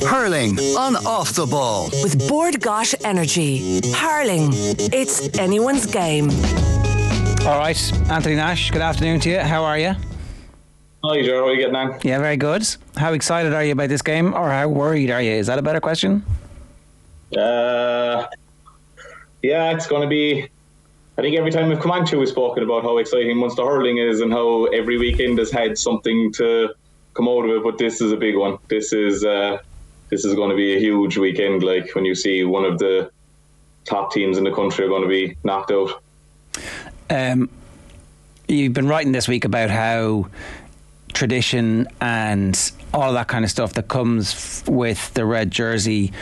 Hurling on Off the Ball. With Board Gosh Energy. Hurling. It's anyone's game. All right, Anthony Nash, good afternoon to you. How are you? Hi, Ger. How are you getting on? Yeah, very good. How excited are you about this game, or how worried are you? Is that a better question? Yeah, it's going to be... I think every time we've come on to, we've spoken about how exciting Munster Hurling is and how every weekend has had something to come out of it, but this is a big one. This is going to be a huge weekend, like when you see one of the top teams in the country are going to be knocked out. You've been writing this week about how tradition and all that kind of stuff that comes with the red jersey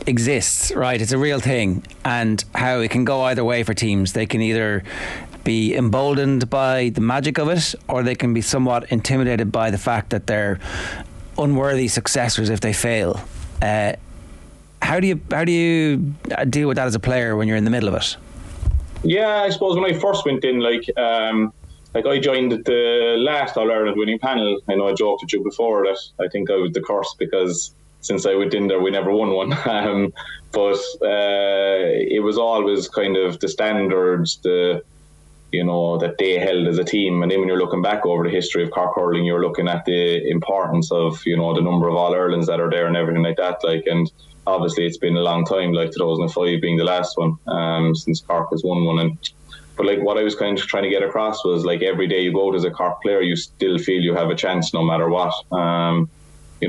exists, right? It's a real thing, and how it can go either way for teams. They can either be emboldened by the magic of it, or they can be somewhat intimidated by the fact that they're unworthy successors if they fail. How do you deal with that as a player when you're in the middle of it? Yeah, I suppose when I first went in, like I joined the last All-Ireland winning panel. I know I joked with you before that I think I was the curse because since I went in there, we never won one. But it was always kind of the standards, that they held as a team. And then when you're looking back over the history of Cork hurling, you're looking at the importance of, the number of All-Irelands that are there and everything like that. And obviously it's been a long time, like 2005 being the last one, since Cork has won one. But what I was kind of trying to get across was every day you go out as a Cork player, you still feel you have a chance no matter what. And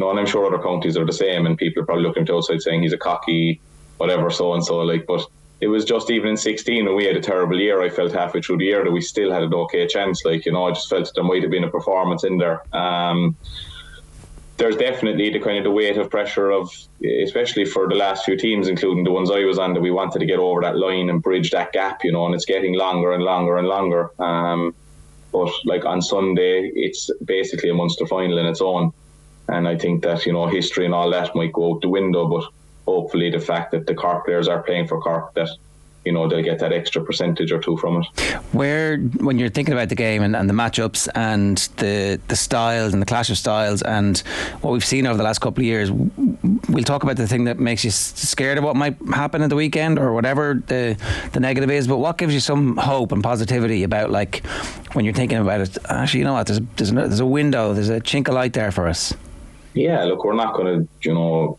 I'm sure other counties are the same, and people are probably looking to outside saying he's a cocky, whatever, so and so. But it was just even in 16 when we had a terrible year. I felt halfway through the year that we still had an okay chance. I just felt there might have been a performance in there. There's definitely the kind of the weight of pressure of, especially for the last few teams, including the ones I was on, that we wanted to get over that line and bridge that gap. And it's getting longer and longer and longer. But on Sunday, it's basically a Munster final in its own. And I think that, history and all that might go out the window, but hopefully the fact that the Cork players are playing for Cork, that, they'll get that extra percentage or two from it. When you're thinking about the game and the matchups and the styles and the clash of styles and what we've seen over the last couple of years, we'll talk about the thing that makes you scared of what might happen at the weekend or whatever the negative is, but what gives you some hope and positivity about, when you're thinking about it, actually, you know what, there's a window, there's a chink of light there for us? Yeah, look, we're not going to,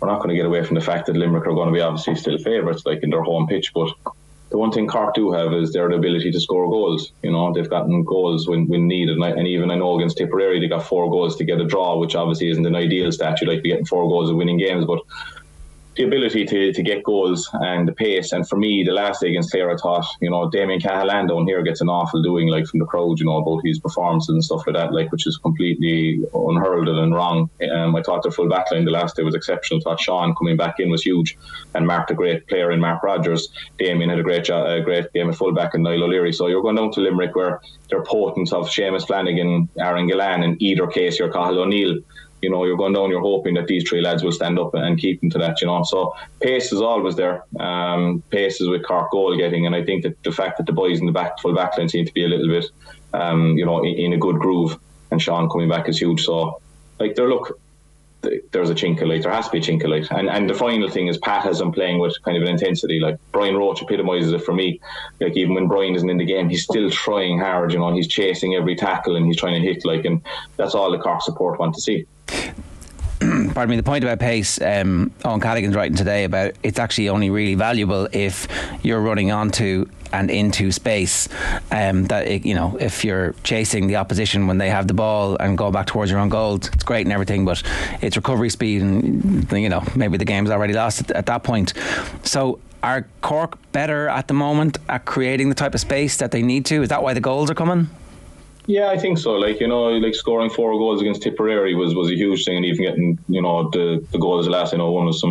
we're not going to get away from the fact that Limerick are going to be obviously still favourites, in their home pitch. But the one thing Cork do have is their ability to score goals. They've gotten goals when needed. And even I know against Tipperary, they got 4 goals to get a draw, which obviously isn't an ideal stat. You'd like to be getting 4 goals and winning games. But the ability to get goals and the pace. And for me, the last day against Clare, I thought, Damien Cahalane down here gets an awful doing, from the crowd, about his performances and stuff like that, which is completely unheard of and wrong. I thought the full back line the last day was exceptional. I thought Sean coming back in was huge and marked a great player in Mark Rogers. Damien had a great game at full back and Niall O'Leary. So you're going down to Limerick where they're potent of Seamus Flanagan, Aaron Gillan, in either case, you're Cathal O'Neill. You're going down, you're hoping that these 3 lads will stand up and keep them to that, So pace is always there. Pace is with Cork goal getting, and I think that the fact that the boys in the full back line seem to be a little bit, in a good groove, and Sean coming back is huge. So, there's a chink of light. There has to be a chink of light. And the final thing is Pat has them playing with kind of an intensity. Brian Roach epitomises it for me. Even when Brian isn't in the game, he's still trying hard. He's chasing every tackle and he's trying to hit. And that's all the Cork support want to see. Pardon me, the point about pace, Owen Callaghan's writing today about it's actually only really valuable if you're running onto and into space, if you're chasing the opposition when they have the ball and go back towards your own goal, it's great and everything, but it's recovery speed and maybe the game's already lost at that point. So are Cork better at the moment at creating the type of space that they need to? Is that why the goals are coming? Yeah, I think so. Scoring 4 goals against Tipperary was a huge thing, and even getting, the goals last, one was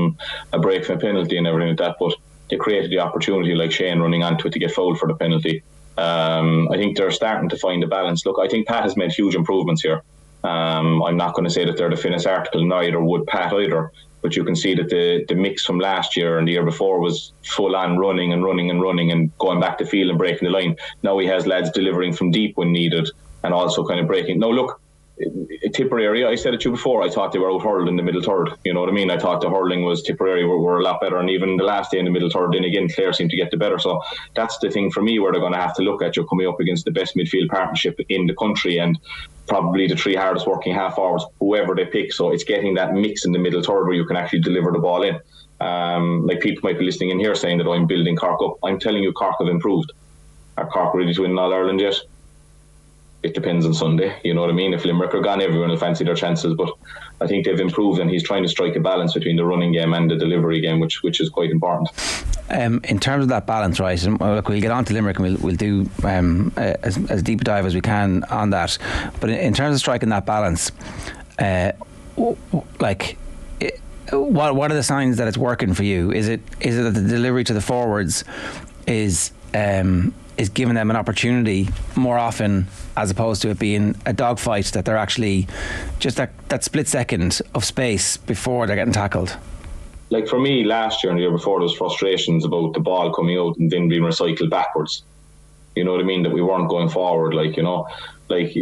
a break from a penalty and everything like that, but they created the opportunity, Shane running onto it to get fouled for the penalty. I think they're starting to find a balance. Look, I think Pat has made huge improvements here. I'm not going to say that they're the finished article, neither would Pat either, but you can see that the mix from last year and the year before was full on running and going back to field and breaking the line. Now he has lads delivering from deep when needed and also kind of breaking. Now look, Tipperary, I said it to you before, I thought they were out hurled in the middle third. You know what I mean? I thought the hurling was Tipperary were a lot better, and even the last day in the middle third, then again, Clare seemed to get the better. So that's the thing for me where they're going to have to look at. You're coming up against the best midfield partnership in the country, and probably the three hardest working half hours, whoever they pick. So it's getting that mix in the middle third where you can actually deliver the ball in. Like people might be listening in here saying that I'm building Cork up. I'm telling you, Cork have improved. Are Cork ready to win All Ireland yet? It depends on Sunday, you know what I mean? If Limerick are gone, everyone will fancy their chances, but I think they've improved, and he's trying to strike a balance between the running game and the delivery game, which is quite important. In terms of that balance, right, and look, we'll get on to Limerick and we'll do as deep a dive as we can on that, but in terms of striking that balance, what are the signs that it's working for you? Is it that the delivery to the forwards is giving them an opportunity more often, as opposed to it being a dogfight, that they're actually just that split second of space before they're getting tackled? Like for me, last year and the year before, there was frustrations about the ball coming out and then being recycled backwards. You know what I mean? That we weren't going forward. Like, you know, like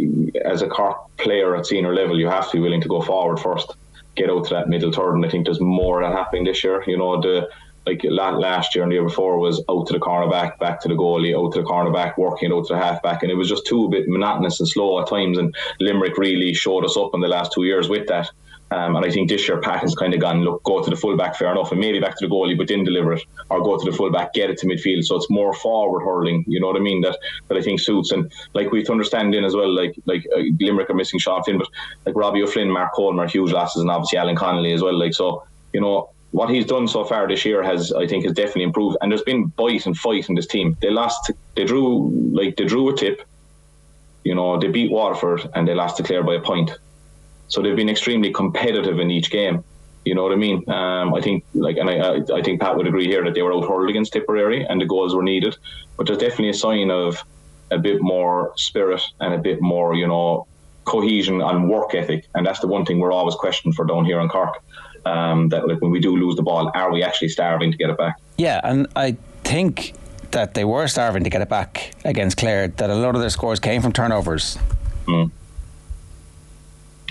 as a Cork player at senior level, you have to be willing to go forward first, get out to that middle third, and I think there's more that happening this year. You know, like last year and the year before was out to the cornerback, back to the goalie, out to the cornerback, working out to the halfback, and it was just too a bit monotonous and slow at times, and Limerick really showed us up in the last 2 years with that. And I think this year Pat has kind of gone, look, go to the fullback, fair enough, and maybe back to the goalie, but then deliver it, or go to the fullback, get it to midfield. So it's more forward hurling, you know what I mean, that I think suits. And like we have to understand in as well, like Limerick are missing Sean Finn, but like Robbie O'Flynn, Mark Coleman are huge losses, and obviously Alan Connolly as well. Like, so, you know, what he's done so far this year has definitely improved, and there's been bite and fight in this team. They drew a tip, you know, they beat Waterford and they lost to Clare by a point. So they've been extremely competitive in each game. You know what I mean? I think I think Pat would agree here that they were out hurled against Tipperary and the goals were needed. But there's definitely a sign of a bit more spirit and a bit more, you know, cohesion and work ethic. And that's the one thing we're always questioned for down here in Cork. That like when we do lose the ball, are we actually starving to get it back? Yeah, and I think that they were starving to get it back against Clare, that a lot of their scores came from turnovers.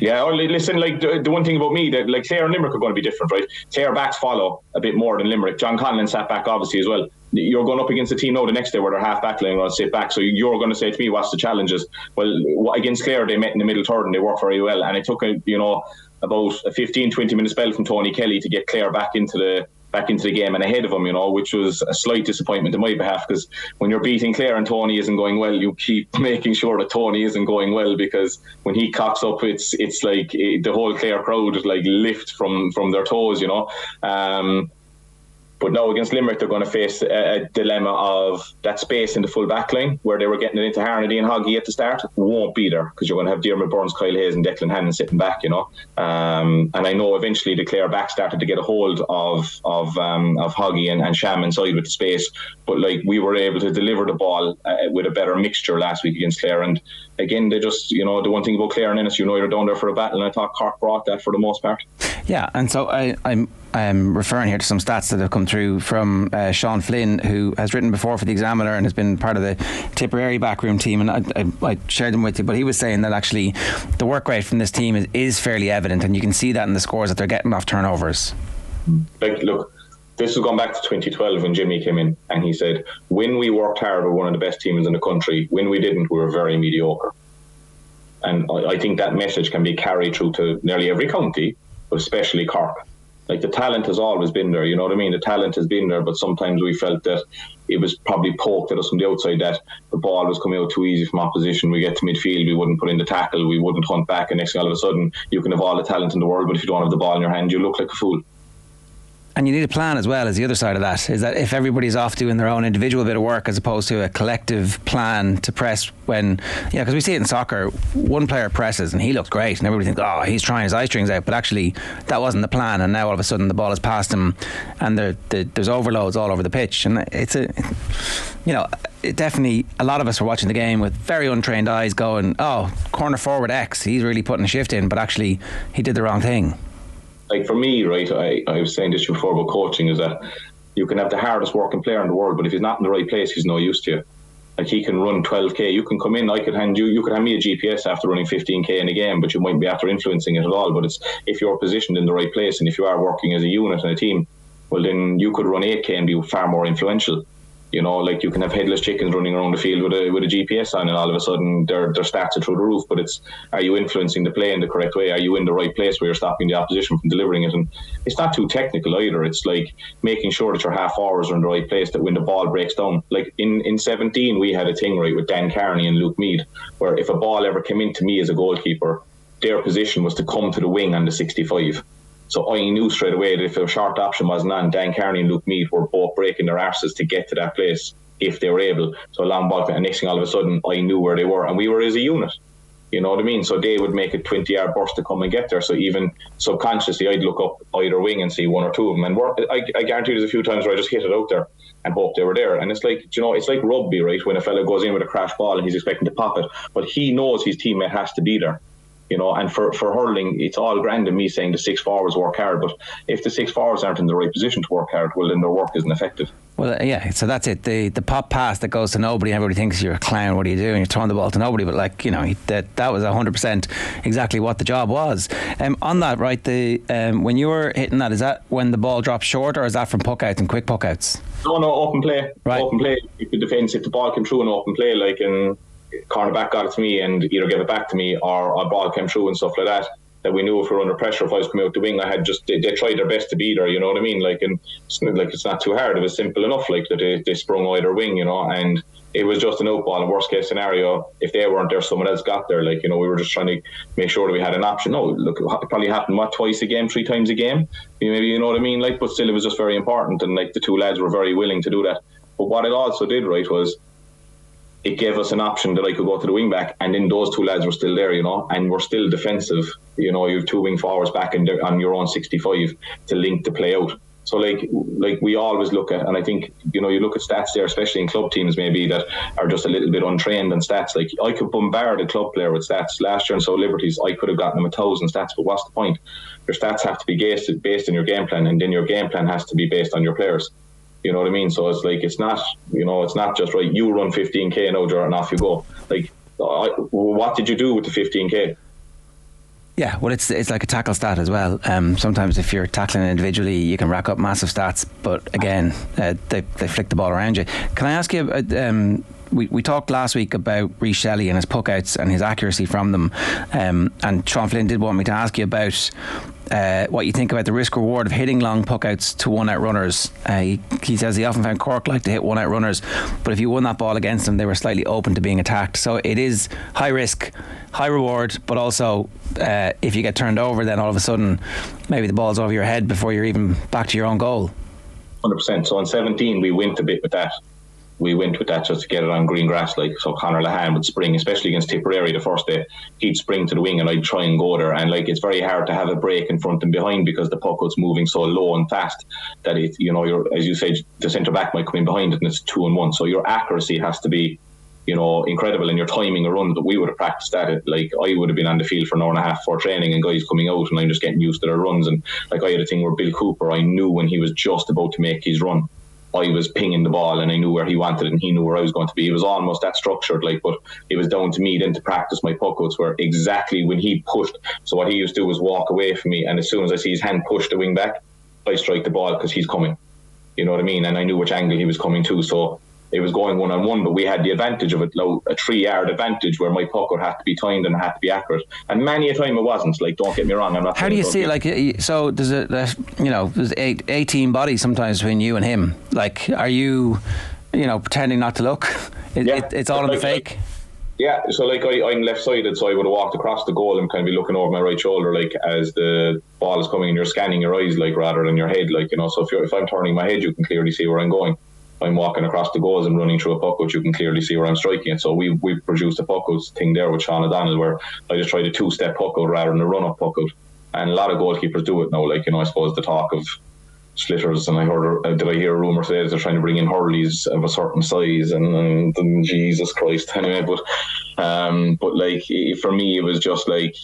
Yeah, listen, like the one thing about me, that like Clare and Limerick are going to be different, right? Clare backs follow a bit more than Limerick. John Conlon sat back obviously as well. You're going up against a team now the next day where they're half back line and sit back. So you're going to say to me, what's the challenges? Well, against Clare they met in the middle third and they worked very well, and it took about a 15-20 minute spell from Tony Kelly to get Clare back into the game and ahead of him, you know, which was a slight disappointment on my behalf, because when you're beating Clare and Tony isn't going well, you keep making sure that Tony isn't going well, because when he cocks up, it's like the whole Clare crowd like lift from their toes, you know. But now against Limerick, they're going to face a dilemma of that space in the full back line where they were getting it into Harnedy and Hoggy at the start. Won't be there, because you're going to have Diarmuid Burns, Kyle Hayes and Declan Hannon sitting back, you know. And I know eventually the Clare back started to get a hold of Hoggy and Sham inside with the space. But like we were able to deliver the ball with a better mixture last week against Clare. And again, they just, you know, the one thing about Clare and Ennis, you know, you're down there for a battle, and I thought Cork brought that for the most part. Yeah, and so I'm referring here to some stats that have come through from Sean Flynn, who has written before for the Examiner and has been part of the Tipperary backroom team, and I shared them with you, but he was saying that actually the work rate from this team is fairly evident, and you can see that in the scores that they're getting off turnovers. Like, look, this was going back to 2012 when Jimmy came in, and he said, when we worked hard, we were one of the best teams in the country. When we didn't, we were very mediocre. And I think that message can be carried through to nearly every county, but especially Cork. Like, the talent has always been there, you know what I mean? The talent has been there, but sometimes we felt that it was probably poked at us from the outside, that the ball was coming out too easy from opposition. We get to midfield, we wouldn't put in the tackle, we wouldn't hunt back, and next thing all of a sudden you can have all the talent in the world, but if you don't have the ball in your hand, you look like a fool. And you need a plan as well, as the other side of that, is that if everybody's off doing their own individual bit of work as opposed to a collective plan to press when, because we see it in soccer, one player presses and he looks great and everybody thinks, oh, he's trying his eye strings out, but actually that wasn't the plan, and now all of a sudden the ball is past him and there's overloads all over the pitch. And it definitely, a lot of us were watching the game with very untrained eyes going, oh, corner forward X, he's really putting a shift in, but actually he did the wrong thing. Like, for me, right, I was saying this before about coaching, is that you can have the hardest working player in the world, but if he's not in the right place, he's no use to you. Like, he can run 12k. You can come in, you could hand me a GPS after running 15k in a game, but you mightn't be after influencing it at all. But it's, if you're positioned in the right place and if you are working as a unit and a team, well, then you could run 8k and be far more influential. You know, like, you can have headless chickens running around the field with a GPS on, and all of a sudden their stats are through the roof. But it's, are you influencing the play in the correct way? Are you in the right place where you're stopping the opposition from delivering it? And it's not too technical either. It's like making sure that your half forwards are in the right place, that when the ball breaks down. Like in 17, we had a thing, right, with Dan Carney and Luke Meade, where if a ball ever came into me as a goalkeeper, their position was to come to the wing on the 65. So I knew straight away that if a short option wasn't on, Dan Carney and Luke Meade were both breaking their arses to get to that place if they were able. So a long ball, and next thing, all of a sudden, I knew where they were, and we were as a unit. You know what I mean? So they would make a 20-yard burst to come and get there. So even subconsciously, I'd look up either wing and see one or two of them. And I guarantee there's a few times where I just hit it out there and hope they were there. And it's like, you know, it's like rugby, right? When a fella goes in with a crash ball and he's expecting to pop it, but he knows his teammate has to be there. You know, and for hurling, it's all grand in me saying the 6 forwards work hard, but if the 6 forwards aren't in the right position to work hard, well, then their work isn't effective. Well, yeah, so that's it. The pop pass that goes to nobody, everybody thinks you're a clown, what are you doing? You're throwing the ball to nobody, but, like, you know, that was 100% exactly what the job was. On that, right, when you were hitting that, is that when the ball drops short, or is that from puck outs and quick puck outs? No, open play. Right. Open play. If the defence, if the ball came through an open play, like, and cornerback got it to me and either gave it back to me, or a ball came through and stuff like that we knew if we were under pressure, if I was coming out the wing, I had just, they tried their best to be there, you know what I mean? Like, and it's not too hard. It was simple enough, like, that they sprung either wing, you know, and it was just an out ball. In worst case scenario, if they weren't there, someone else got there. Like, you know, we were just trying to make sure that we had an option. No, look, it probably happened, twice a game, 3 times a game, maybe, you know what I mean? Like, but still, it was just very important, and like, the 2 lads were very willing to do that. But what it also did, right, was it gave us an option that I could go to the wing back, and then those 2 lads were still there, you know, and we're still defensive. You know, you have 2 wing forwards back on your own 65 to link the play out. So like we always look at, and I think, you know, you look at stats there, especially in club teams maybe that are just a little bit untrained in stats. Like, I could bombard a club player with stats. Last year in So Liberties, I could have gotten them 1,000 stats, but what's the point? Your stats have to be based on your game plan, and then your game plan has to be based on your players. You know what I mean? So it's like, it's not, you know, it's not just, right, you run 15k now, Ger, and off you go. Like, what did you do with the 15k? Yeah, well, it's like a tackle stat as well. Sometimes if you're tackling individually, you can rack up massive stats, but again, they flick the ball around you. Can I ask you, we talked last week about Rhys Shelley and his puck outs and his accuracy from them, and Sean Flynn did want me to ask you about what you think about the risk reward of hitting long puck outs to one out runners. He says he often found Cork like to hit one out runners, but if you won that ball against them, they were slightly open to being attacked. So it is high risk, high reward, but also if you get turned over, then all of a sudden maybe the ball's over your head before you're even back to your own goal. 100%. So in 17 we went a bit with that. We went with that just to get it on green grass. Like, so Conor Lahan would spring, especially against Tipperary the first day, he'd spring to the wing and I'd try and go there, and like, it's very hard to have a break in front and behind because the puck was moving so low and fast that it, you know, you're, as you say, the centre back might come in behind it and it's 2-on-1, so your accuracy has to be, you know, incredible, and your timing a run that we would have practiced at it. Like, I would have been on the field for an hour and a half for training and guys coming out and I'm just getting used to their runs. And like, I had a thing where Bill Cooper, I knew when he was just about to make his run, I was pinging the ball and I knew where he wanted it and he knew where I was going to be. It was almost that structured, like, but it was down to me then to practice my puck outs where exactly when he pushed. So what he used to do was walk away from me, and as soon as I see his hand push the wing back, I strike the ball because he's coming. You know what I mean? And I knew which angle he was coming to, so it was going 1-on-1, but we had the advantage of it, a 3-yard advantage where my puck would have to be timed and had to be accurate. And many a time it wasn't. Like, don't get me wrong. I'm not. How do you see it? Like, so there's there's 18 bodies sometimes between you and him. Like, are you, you know, pretending not to look? It's all in the fake. Yeah, so like I'm left-sided, so I would have walked across the goal and kind of be looking over my right shoulder, like, as the ball is coming, and you're scanning your eyes, like, rather than your head, like, you know. So if I'm turning my head, you can clearly see where I'm going. I'm walking across the goals and running through a puck out, you can clearly see where I'm striking it. So we produced a puck out thing there with Sean O'Donnell where I just tried a 2-step puck out rather than a run-up puck out. And a lot of goalkeepers do it now. Like, you know, I suppose the talk of slitters, and I hear a rumour today that they're trying to bring in hurleys of a certain size, and Jesus Christ. Anyway, but like, for me, it was just like,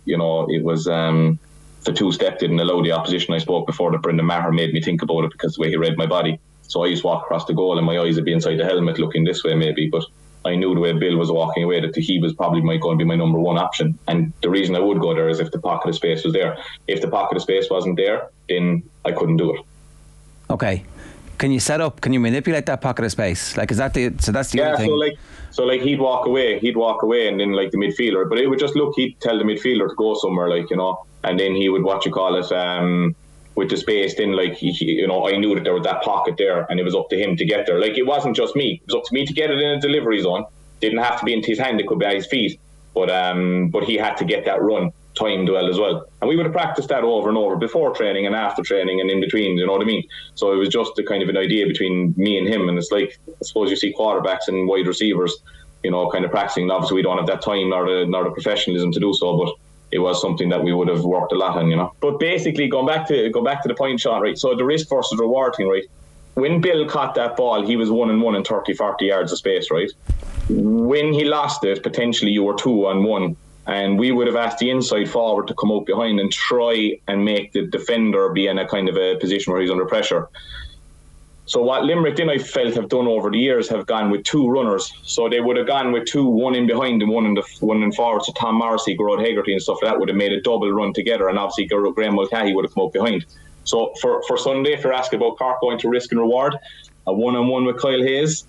you know, it was the 2-step didn't allow the opposition. I spoke before that Brendan Maher made me think about it because the way he read my body. So I used to walk across the goal and my eyes would be inside the helmet looking this way maybe, but I knew the way Bill was walking away that he was probably going to be my number one option. And the reason I would go there is if the pocket of space was there. If the pocket of space wasn't there, then I couldn't do it. Okay. Can you manipulate that pocket of space? Like, is that that's the other thing? So he'd walk away and then like the midfielder, but it would just he'd tell the midfielder to go somewhere, like, you know, and then he would, with the space, then like, you know, I knew that there was that pocket there and it was up to him to get there. Like, it wasn't just me. It was up to me to get it in a delivery zone. Didn't have to be into his hand, it could be at his feet. But he had to get that run timed well as well. And we would have practiced that over and over before training and after training and in between, you know what I mean? So it was just a kind of an idea between me and him. And it's like, I suppose you see quarterbacks and wide receivers, you know, kind of practicing. And obviously we don't have that time nor the professionalism to do so, but it was something that we would have worked a lot on, you know. But basically, going back to the point, Sean, right? So the risk versus reward thing, right? When Bill caught that ball, he was 1-on-1 in 30-40 yards of space, right? When he lost it, potentially you were 2-on-1, and we would have asked the inside forward to come out behind and try and make the defender be in a kind of a position where he's under pressure. So what Limerick then, I felt, have done over the years, have gone with two runners. So they would have gone with two, one in behind and one in forward. So Tom Morrissey, Gerard Hegarty and stuff like that would have made a double run together, and obviously Graham Mulcahy would have come up behind. So for Sunday, if you're asking about Cork going to risk and reward, a 1-on-1 with Kyle Hayes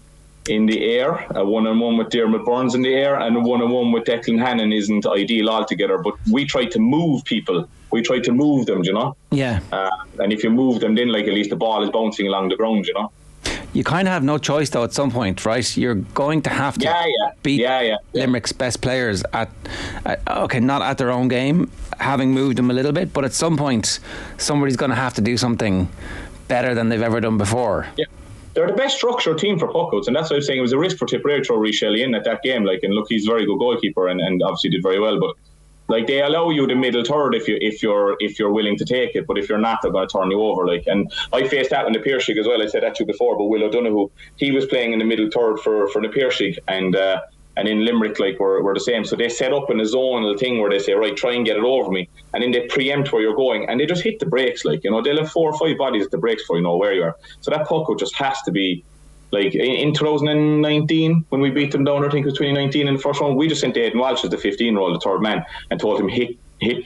in the air, a 1-on-1 with Dermot Burns in the air, and a 1-on-1 with Declan Hannon isn't ideal altogether. But we tried to move people. We tried to move them, you know? Yeah. And if you move them, then like at least the ball is bouncing along the ground, you know? You kind of have no choice though at some point, right? You're going to have to beat Limerick's best players at not at their own game, having moved them a little bit, but at some point somebody's going to have to do something better than they've ever done before. Yeah. They're the best structured team for puckouts, and that's why I was saying it was a risk for Tipperary to throw Rhys Shelley in at that game. Like, and look, he's a very good goalkeeper and obviously did very well, but like, they allow you the middle third if you're willing to take it, but if you're not, they're going to turn you over. Like, and I faced that in the Piercing as well. I said that to you before, but Will O'Donoghue, he was playing in the middle third for the Piercing, and in Limerick, like, we're the same. So they set up in a zonal thing where they say, right, try and get it over me, and then they preempt where you're going, and they just hit the brakes. Like, you know, they'll have 4 or 5 bodies at the brakes before you know where you are. So that puckout just has to be. Like in 2019, when we beat them down, I think it was 2019 in the first round, we just sent Aidan Walsh as the 15-year-old, the third man, and told him hit.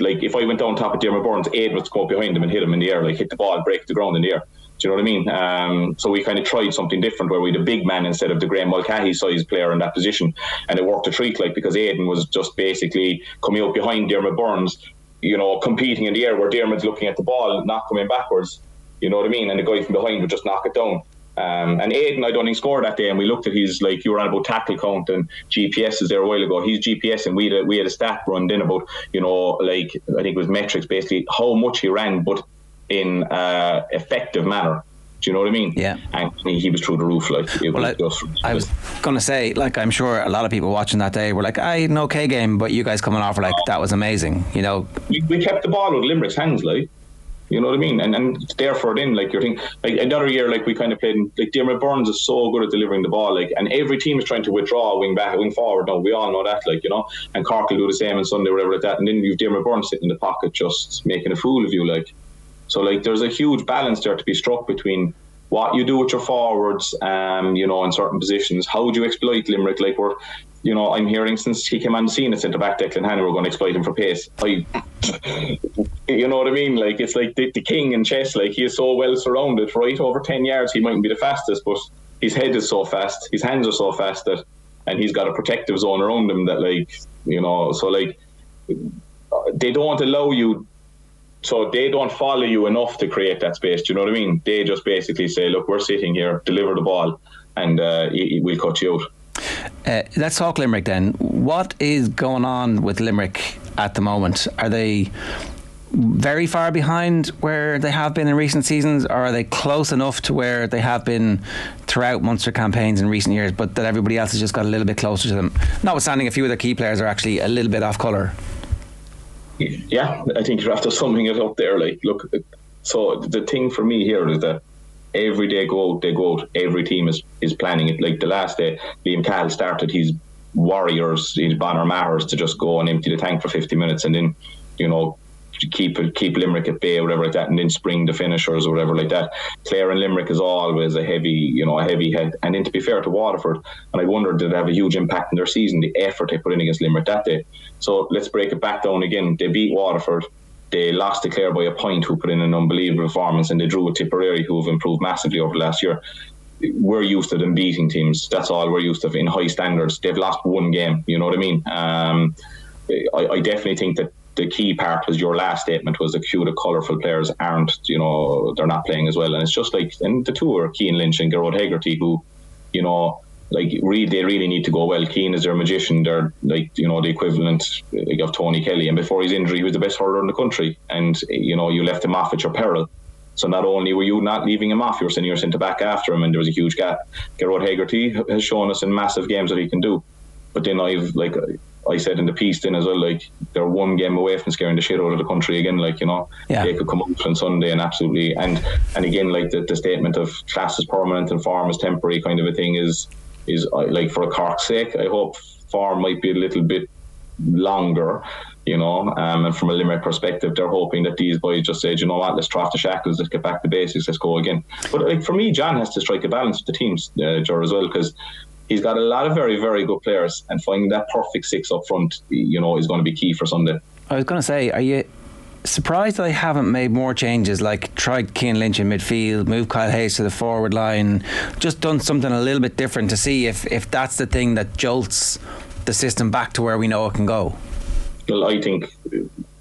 Like, if I went down top of Dermot Burns, Aidan would go behind him and hit him in the air, like hit the ball, break the ground in the air. Do you know what I mean? So we kind of tried something different where we had a big man instead of the Graham Mulcahy size player in that position, and it worked a treat, like, because Aidan was just basically coming out behind Dermot Burns, you know, competing in the air where Dermot's looking at the ball, not coming backwards. You know what I mean? And the guy from behind would just knock it down. And Aidan, I don't think, scored that day, and we looked at his, like, you were on about tackle count and GPS is there a while ago. His GPS, and we had a stat run then about, you know, like, I think it was metrics basically, how much he ran, but in effective manner. Do you know what I mean? Yeah. And he was through the roof. Like, I was going to say, like, I'm sure a lot of people watching that day were like, I had an okay game, but you guys coming off were like, that was amazing, you know. We kept the ball with Limerick's hands, like. You know what I mean? And therefore then, like, you're thinking, like, another year, like, we kind of played, like, Dermot Burns is so good at delivering the ball, like, and every team is trying to withdraw, wing back, wing forward. No, we all know that, like, you know, and Cork will do the same on Sunday, whatever like that, and then you've Dermot Burns sitting in the pocket just making a fool of you, like. So, like, there's a huge balance there to be struck between what you do with your forwards, you know, in certain positions. How would you exploit Limerick? Like, we're, you know, I'm hearing since he came on the scene at centre back, Declan Hannon, we're going to exploit him for pace. You know what I mean? Like, it's like the king in chess. Like, he is so well surrounded, right? Over 10 yards, he mightn't be the fastest, but his head is so fast, his hands are so fast that, and he's got a protective zone around him that, like, you know, so, like, they don't allow you. So they don't follow you enough to create that space. Do you know what I mean? They just basically say, look, we're sitting here, deliver the ball, and we'll cut you out. Let's talk Limerick then. What is going on with Limerick at the moment? Are they very far behind where they have been in recent seasons, or are they close enough to where they have been throughout Munster campaigns in recent years, but that everybody else has just got a little bit closer to them? Notwithstanding a few of their key players are actually a little bit off colour. Yeah, I think you're after summing it up there. Like, look, so the thing for me here is that every day they go out, every team is planning it. Like, the last day, Liam Cahill started his Warriors, his Bonner Mahers to just go and empty the tank for 50 minutes and then, you know, keep Limerick at bay or whatever like that, and then spring the finishers or whatever like that. Clare and Limerick is always a heavy head. And then to be fair to Waterford, and I wondered did it have a huge impact in their season, the effort they put in against Limerick that day. So let's break it back down again. They beat Waterford. They lost to Clare by a point, who put in an unbelievable performance, and they drew with Tipperary, who have improved massively over the last year. We're used to them beating teams. That's all we're used to in high standards. They've lost one game, you know what I mean? I definitely think that the key part was your last statement, was the cue the colourful players aren't, they're not playing as well. And it's just like, and the two are Cian Lynch and Gerard Hegarty, who, they really need to go well. Keane is their magician. They're like, the equivalent of Tony Kelly. And before his injury, he was the best hurler in the country. And, you left him off at your peril. So not only were you not leaving him off, you were sending your centre back after him, and there was a huge gap. Gerard Hegarty has shown us in massive games that he can do. But then I said in the piece then as well, they're one game away from scaring the shit out of the country again. They could come up on Sunday and absolutely, and again, the statement of class is permanent and form is temporary kind of a thing is for Cork's sake, I hope form might be a little bit longer, and from a Limerick perspective, they're hoping that these boys just say, you know what, let's drop the shackles, let's get back to basics, let's go again. But for me, John has to strike a balance with the teams, Ger, as well, because he's got a lot of very, very good players, and finding that perfect six up front, is going to be key for Sunday. I was going to say, are you surprised that I haven't made more changes, like tried Cian Lynch in midfield, moved Kyle Hayes to the forward line, just done something a little bit different to see if that's the thing that jolts the system back to where we know it can go? Well, I think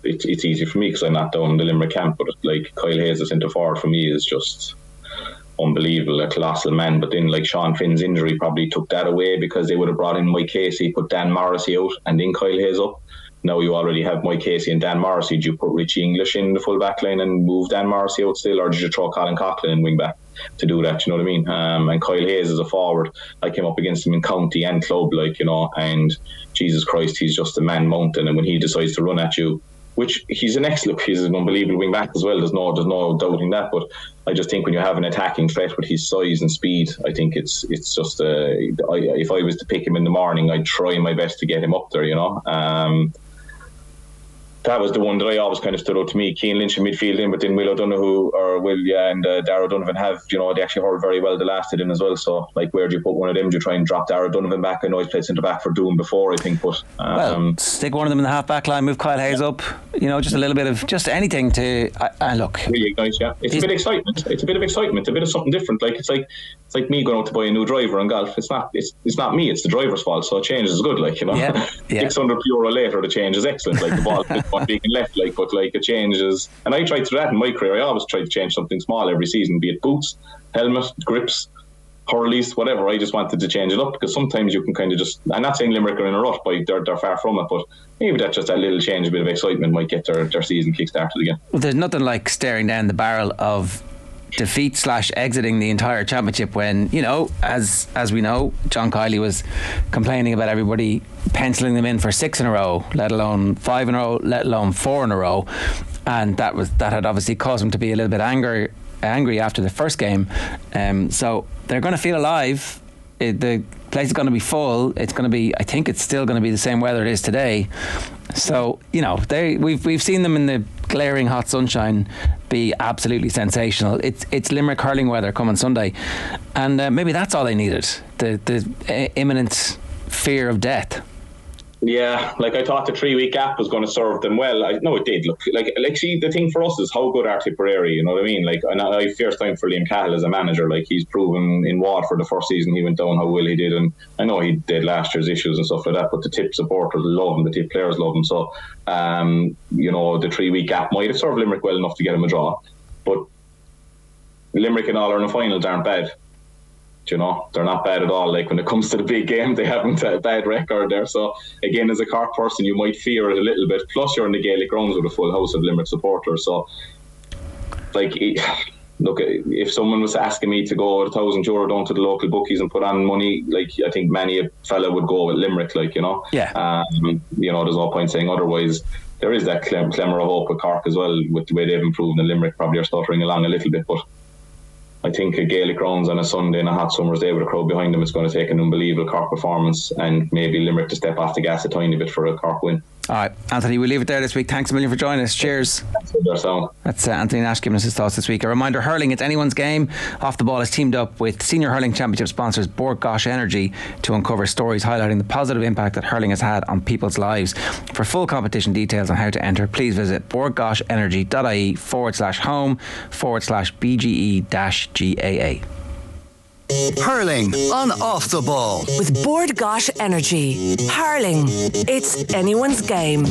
it's easy for me because I'm not down in the Limerick camp, but Kyle Hayes, the centre forward, for me is just unbelievable, a colossal man. But then Sean Finn's injury probably took that away, because they would have brought in Mike Casey, put Dan Morrissey out, and then Kyle Hayes up. Now you already have Mike Casey and Dan Morrissey. Did you put Richie English in the full back line and move Dan Morrissey out still, or did you throw Colin Coughlin in wing back to do that? You know what I mean? And Kyle Hayes is a forward. I came up against him in county and club, and Jesus Christ, he's just a man mountain. And when he decides to run at you, which he's an unbelievable wing back as well. There's no doubting that. But I just think when you have an attacking threat with his size and speed, I think it's just if I was to pick him in the morning, I'd try my best to get him up there. That was the one that I always kind of stood out to me. Cian Lynch in midfield in, but then Will O'Donoghue and Darragh O'Donovan have, they actually hurled very well the last in as well. So, where do you put one of them? Do you try and drop Darragh O'Donovan back? I know he's played centre back for Doom before, I think, but stick one of them in the half back line, move Kyle Hayes up. Just a little bit of anything to look. Reignite, yeah. It's a bit of excitement. It's a bit of excitement. A bit of something different. It's like me going out to buy a new driver in golf. It's not me. It's the driver's fault. So a change is good. Yeah. 600 euro later, the change is excellent. The ball is being left. But a change is. And I tried to do that in my career. I always try to change something small every season, be it boots, helmet, grips, hurleys, whatever. I just wanted to change it up, because sometimes you can kind of just. I'm not saying Limerick are in a rut, but they're far from it. But maybe that little change, a bit of excitement, might get their season kick-started again. Well, there's nothing like staring down the barrel of defeat / exiting the entire championship when, as we know, John Kiley was complaining about everybody penciling them in for 6 in a row, let alone 5 in a row, let alone 4 in a row, and that had obviously caused him to be a little bit angry after the first game. So they're going to feel alive. The place is going to be full. It's going to be, I think it's still going to be the same weather it is today. So, we've seen them in the glaring hot sunshine be absolutely sensational. It's Limerick hurling weather coming Sunday, and maybe that's all they needed, the imminent fear of death. Yeah, I thought the 3-week gap was going to serve them well. I know it did. Look, see, the thing for us is how good are Tipperary, you know what I mean? And I first time for Liam Cahill as a manager. He's proven in Waterford the first season he went down how well he did, and I know he did last year's issues and stuff like that, but the Tip supporters love him, the Tip players love him. So, the 3-week gap might have served Limerick well enough to get him a draw, but Limerick and all Ireland finals aren't bad. They're not bad at all. When it comes to the big game, they haven't a bad record there. So again, as a Cork person, you might fear it a little bit. Plus, you're in the Gaelic grounds with a full house of Limerick supporters. So, look, if someone was asking me to go with €1,000 down to the local bookies and put on money, I think many a fella would go with Limerick. Yeah. There's no point saying otherwise. There is that glimmer of hope with Cork as well, with the way they've improved, and Limerick probably are stuttering along a little bit, but I think a Gaelic grounds on a Sunday and a hot summer's day with a crowd behind them is going to take an unbelievable Cork performance, and maybe Limerick to step off the gas a tiny bit for a Cork win. All right, Anthony, we'll leave it there this week. Thanks a million for joining us. Cheers. That's Anthony Nash giving us his thoughts this week. A reminder, hurling, it's anyone's game. Off the Ball has teamed up with Senior Hurling Championship sponsors Bord Gáis Energy to uncover stories highlighting the positive impact that hurling has had on people's lives. For full competition details on how to enter, please visit bordgaishenergy.ie/home/BGE Hurling on Off the Ball with Bord Gáis Energy. Hurling, it's anyone's game.